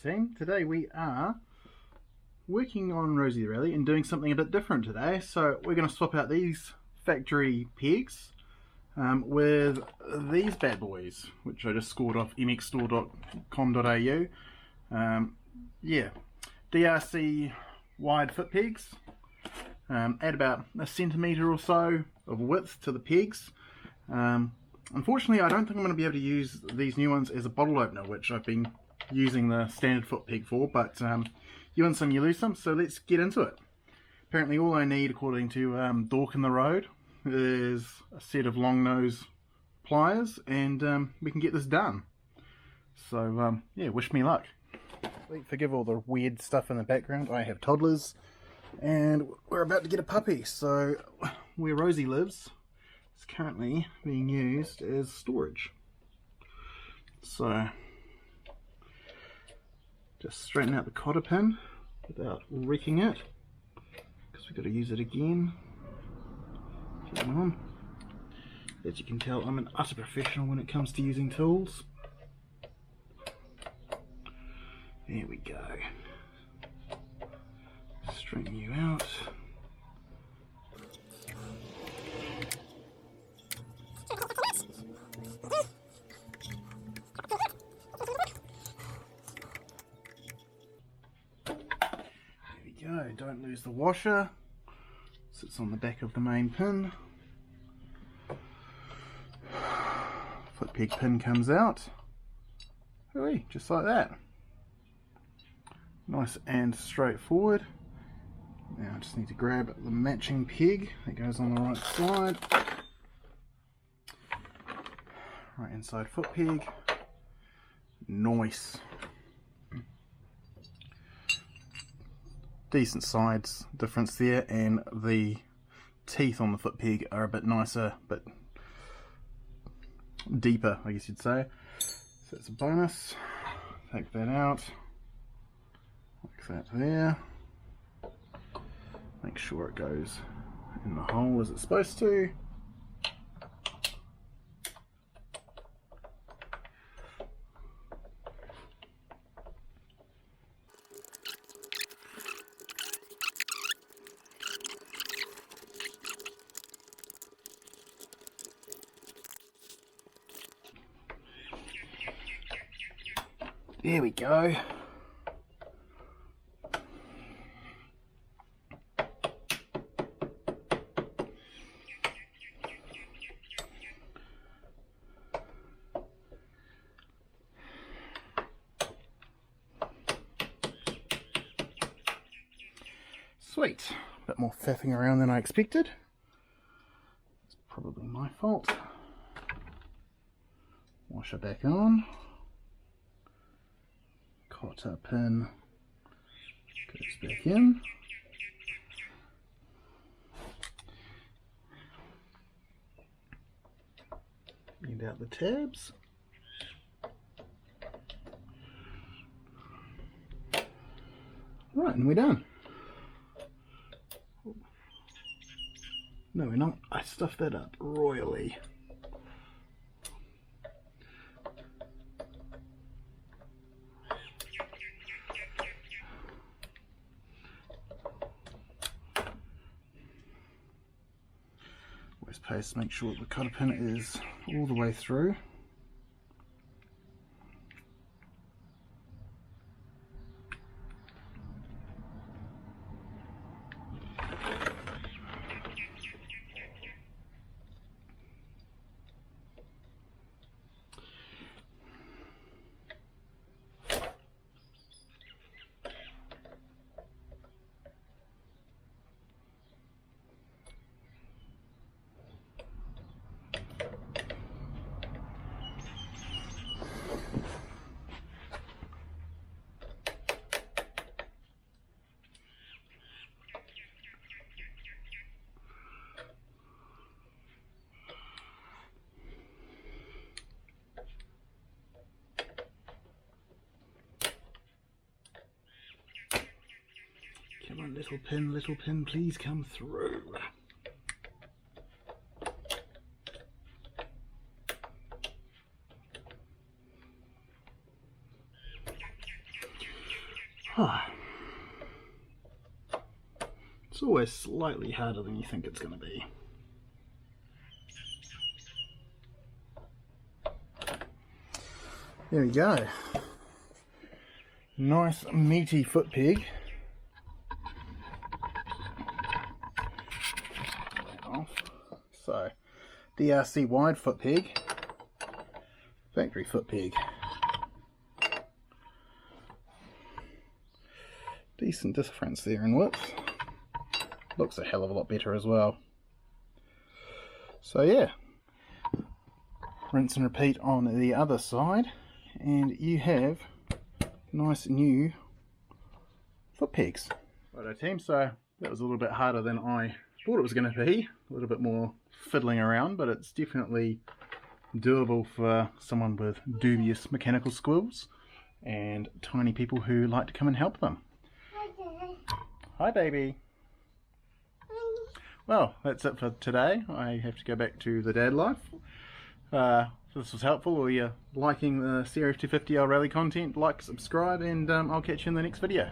team. Today we are working on Rosie the Rally and doing something a bit different today. So we're going to swap out these factory pegs with these bad boys, which I just scored off mxstore.com.au. Yeah, DRC wide foot pegs. Add about a centimetre or so of width to the pegs. Unfortunately, I don't think I'm going to be able to use these new ones as a bottle opener, which I've been using the standard foot peg for, but you win some, you lose some, so let's get into it. Apparently all I need, according to Dork in the Road, is a set of long nose pliers, and we can get this done. So yeah, wish me luck. Forgive all the weird stuff in the background. I have toddlers, and we're about to get a puppy, so where Rosie lives is currently being used as storage. So just straighten out the cotter pin without wrecking it, because we've got to use it again. Come on. As you can tell, I'm an utter professional when it comes to using tools. There we go. Straighten you out. Go. Don't lose the washer. Sits on the back of the main pin. Foot peg pin comes out. Hooey, just like that. Nice and straightforward. Now I just need to grab the matching peg that goes on the right side. Right inside foot peg. Nice. Decent size difference there, and the teeth on the foot peg are a bit nicer, but deeper, I guess you'd say. So it's a bonus. Take that out, like that there. Make sure it goes in the hole as it's supposed to. There we go. Sweet. A bit more faffing around than I expected. It's probably my fault. Washer back on. Cotter pin goes back in. End out the tabs. Right, and we're done. No, we're not. I stuffed that up royally. Always paste, make sure the cotter pin is all the way through. Come on, little pin, please come through. It's always slightly harder than you think it's going to be. There we go. Nice meaty foot peg. So, DRC wide foot peg, factory foot peg. Decent difference there in width. Looks a hell of a lot better as well. So yeah, rinse and repeat on the other side, and you have nice new foot pegs. Righto team, so that was a little bit harder than I thought it was going to be. A little bit more fiddling around, but it's definitely doable for someone with dubious mechanical skills and tiny people who like to come and help them. Hi baby. Well, that's it for today. I have to go back to the dad life. If this was helpful or you're liking the CRF250 rally content, like, subscribe, and I'll catch you in the next video.